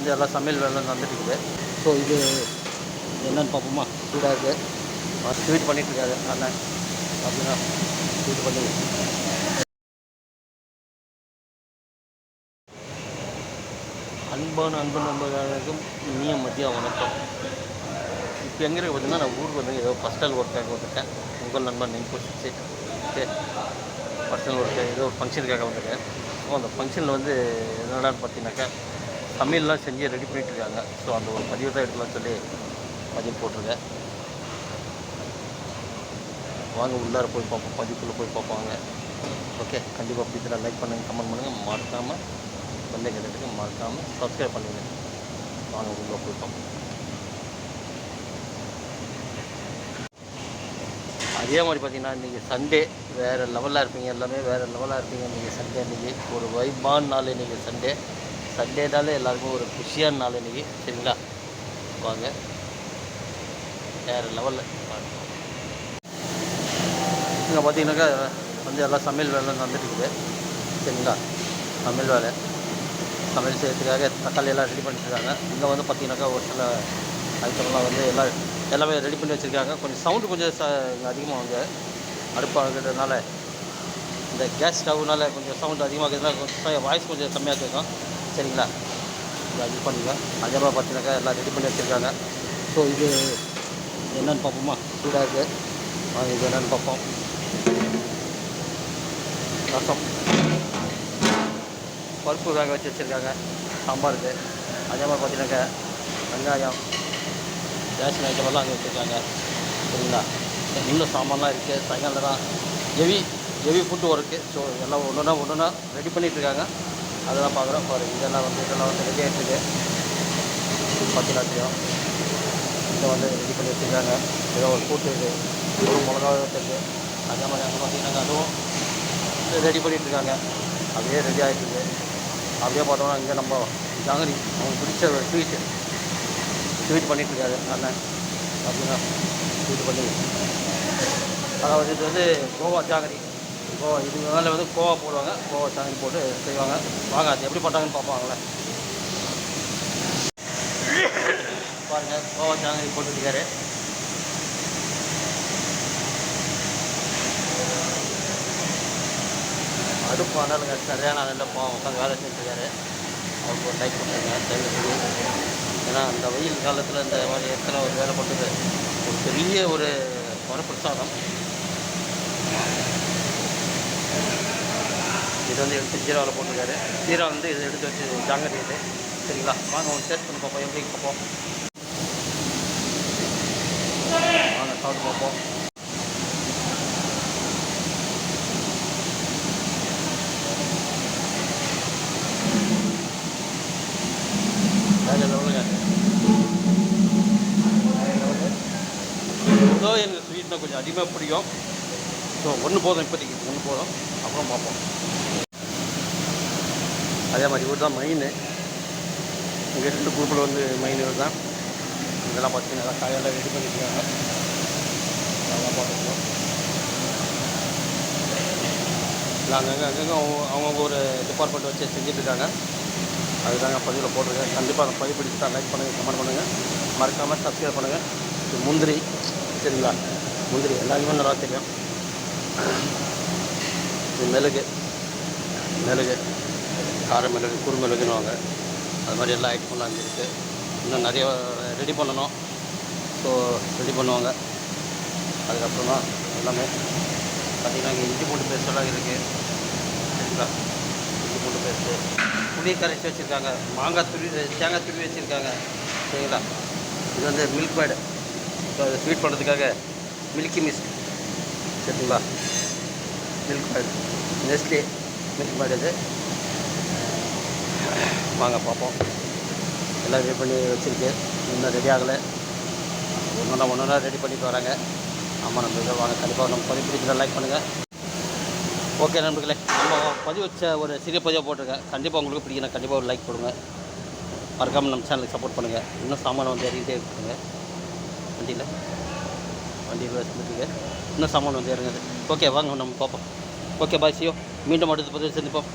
வந்து எல்லாம் சமையல் வேலை நடந்துட்டுருக்குது. ஸோ இது என்னென்னு பார்ப்போமா? சூடாக இருக்குது. ஸ்வீட் பண்ணிகிட்ருக்காரு அண்ணன். பார்த்தீங்கன்னா ஸ்வீட் பண்ணி அன்பான நண்பர்களுக்கும் இனிய மதிய வணக்கம். இப்போ எங்கே இருக்கு பார்த்தீங்கன்னா, நான் ஊருக்கு வந்து ஏதோ பர்சனல் ஒர்க்காக வந்துட்டேன். உங்கள் நண்பன் சரி பர்சனல் ஒர்க்கு ஏதோ ஒரு ஃபங்க்ஷனுக்காக வந்துட்டேன். ஸோ அந்த ஃபங்க்ஷனில் வந்து என்னடான்னு பார்த்தீங்கன்னாக்கா, சமையல்லாம் செஞ்சு ரெடி பண்ணிகிட்ருக்காங்க. ஸோ அந்த ஒரு பதிவு தான் எடுக்கலாம்னு சொல்லி பதிவு போட்டிருக்கேன். வாங்க உள்ளார போய் பார்ப்போம், பதிவுக்குள்ளே போய் பார்ப்பாங்க. ஓகே, கண்டிப்பாக பிடிச்சா லைக் பண்ணுங்கள், கமெண்ட் பண்ணுங்கள், மறக்காமல் பெல் ஐக்கனுக்கு மறக்காமல் சப்ஸ்கிரைப் பண்ணுங்கள். வாங்க உள்ளே போய் பார்ப்போம். அதே மாதிரி பார்த்தீங்கன்னா, இன்றைக்கி சண்டே வேறு லெவலாக இருப்பீங்க, எல்லாமே வேறு லெவலாக இருப்பீங்க. இன்றைக்கி சண்டே, இன்றைக்கி ஒரு வைபான நாள். இன்றைக்கி சண்டேனாலே எல்லாருக்கும் ஒரு குஷியான நாள் இன்றைக்கி. சரிங்களா? வாங்க வேறு லெவலில் இங்கே பார்த்தீங்கன்னாக்கா வந்து எல்லாம் சமையல் வேலை நடந்துட்டுருக்குது. சரிங்களா? சமையல் வேலை சமையல் செய்யறதுக்காக தக்காளி எல்லாம் ரெடி பண்ணிட்டுருக்காங்க. இங்கே வந்து பார்த்தீங்கன்னாக்கா ஒரு சில ஐட்டம்லாம் வந்து எல்லாமே ரெடி பண்ணி வச்சுருக்காங்க. கொஞ்சம் சவுண்டு கொஞ்சம் அதிகமாக வந்து அடுப்பாகிறதுனால, இந்த கேஸ் ஸ்டவ்னால கொஞ்சம் சவுண்டு அதிகமாக இருக்கிறதுனால கொஞ்சம் வாய்ஸ் கொஞ்சம் கம்மியாக கேட்கும். சரிங்களா? இதை இது பண்ணிங்க. அதே மாதிரி பார்த்தீங்கன்னாக்கா எல்லாம் ரெடி பண்ணி வச்சுருக்காங்க. ஸோ இது என்னென்னு பார்ப்போமா? சூடாக இருக்குது. இது என்னென்னு பார்ப்போம். ரசம், பருப்பு வேக வச்சு வச்சுருக்காங்க. சாம்பாருக்கு அதே மாதிரி பார்த்தீங்கன்னாக்கா வெங்காயம், ரேஷன் ஐட்டமெல்லாம் அங்கே வச்சுருக்காங்க. சரிங்களா? இன்னும் சாமான்லாம் இருக்குது. சாயங்காலம் தான் ஹெவி ஃபுட்டு ஒர்க்கு. ஸோ எல்லாம் ஒன்று ரெடி பண்ணிகிட்ருக்காங்க. அதெல்லாம் பார்க்குறோம். இதெல்லாம் வந்து ரெடி ஆகிட்டுருக்கு. பார்த்தீங்கன்னா தெரியும். இதை வந்து ரெடி பண்ணி வச்சுருக்காங்க. ஏதோ ஒரு கூட்டு இருக்குது, ஒரு மிளகா இருக்குது. அதே மாதிரி அங்கே பார்த்தீங்கன்னாக்கா அதுவும் ரெடி பண்ணிகிட்ருக்காங்க. அப்படியே ரெடி ஆகிட்டுருக்கு. அப்படியே பார்த்தோம்னா இங்கே நம்ம ஜாங்கிரி அவங்களுக்கு பிடிச்ச ஒரு ஸ்வீட் பண்ணிகிட்ருக்காரு அண்ணன். பார்த்தீங்கன்னா ஸ்வீட் பண்ணி, அதாவது இது வந்து கோவா ஜாங்கிரி. இது மேலே வந்து கோவா போடுவாங்க. கோவா ஜாங்கிரி போட்டு செய்வாங்க. வாங்க அது எப்படி பண்ணுறாங்கன்னு பார்ப்பாங்களே. பாருங்கள், கோவா ஜாங்கிரி போட்டுருக்காரு. அடுப்பு ஆனாலுங்க சரியான அதில் உட்காந்து வேலை செஞ்சுருக்காரு. அவருக்கு ஒரு லைக் பண்ணுறாங்க டைமில் சொல்லி. ஏன்னா அந்த வெயில் காலத்தில் இந்த மாதிரி இடத்துல ஒரு வேலை பண்ணுறது ஒரு பெரிய ஒரு வரப்பிரசாதம். இது வந்து எடுத்து ஜீராவில் போட்டிருக்காரு. ஜீரா வந்து இதை எடுத்து வச்சு ஜாங்கிரி இது. சரிங்களா? வாங்க ஒன்று டேஸ்ட் பண்ணி பார்ப்போம், எப்படி பார்ப்போம். வாங்க சாப்பிட்டு பார்ப்போம். ஏதோ எனக்கு ஸ்வீட்னா கொஞ்சம் அதிகமாக பிடிக்கும். ஸோ ஒன்று போதும், இப்போதைக்கு ஒன்று போதும், அப்புறம் பார்ப்போம். அதே மாதிரி இவர் தான் மெயின். இங்கே 2 குரூப்பில் வந்து மெயின் இவர் தான். இதெல்லாம் பார்த்தீங்கன்னா காயெல்லாம் ரெடி பண்ணியிருக்காங்க. அதெல்லாம் பார்த்துக்கலாம். இல்லை அங்கங்கே அவங்க ஒரு டிபார்ட்மெண்ட் வச்சு செஞ்சுட்ருக்காங்க. அதுதாங்க பதிவில் போட்டிருக்கேன். கண்டிப்பாக அந்த பதிவு பிடிச்சா லைக் பண்ணுங்கள், கமெண்ட் பண்ணுங்கள், மறக்காமல் சப்ஸ்கிரைப் பண்ணுங்கள். இது முந்திரி. சரிங்களா? முந்திரி எல்லாருக்குமே நல்லா தெரியும். இது மிளகு, கார மிளகு, குறுமிளகுன்னுவாங்க. அது மாதிரி எல்லா ஐட்டமெல்லாம் அங்கே இருக்குது. இன்னும் நிறைய ரெடி பண்ணணும். ஸோ ரெடி பண்ணுவாங்க. அதுக்கப்புறம் தான் எல்லாமே பார்த்திங்கன்னா இங்கே இஞ்சி பூண்டு பேஸ்ட்டெல்லாம் இருக்குது. சரிங்களா? இஞ்சி பூண்டு பேஸ்ட்டு, புளி கரைச்சி வச்சுருக்காங்க, தேங்காய் துருவி வச்சுருக்காங்க. சரிங்களா? இது வந்து மில்க் பேடு, ஸ்வீட் பண்ணுறதுக்காக மில்கி மிஸ்ட். சரிங்களா? Milk peda, Nestle milk peda. இது வாங்க பார்ப்போம். எல்லாம் ரெடி பண்ணி வச்சுருக்கு. இன்னும் ரெடி ஆகலை. ஒன்றா ரெடி பண்ணிட்டு வராங்க. ஆமாம் நண்பர்கள், வாங்க கண்டிப்பாக நம்ம பதிவு பிடிச்சதை லைக் பண்ணுங்கள். ஓகே நண்பர்களே, நம்ம பதிவு வச்ச ஒரு சிறிய பதிவாக போட்டிருக்கேன். கண்டிப்பாக உங்களுக்கு பிடிக்கணும். கண்டிப்பாக ஒரு லைக் கொடுங்க. மறக்காமல் நம்ம சேனலுக்கு சப்போர்ட் பண்ணுங்கள். இன்னும் சாமான் வந்து இறங்கிட்டே இருக்குங்க. வண்டியில் வச்சுருக்கு. இன்னும் சாமான் வந்து இறங்குது. ஓகே வாங்க நம்ம பார்ப்போம். Okay bye, ciao. மீண்டும் அடுத்த பதிவு சந்திப்போம்.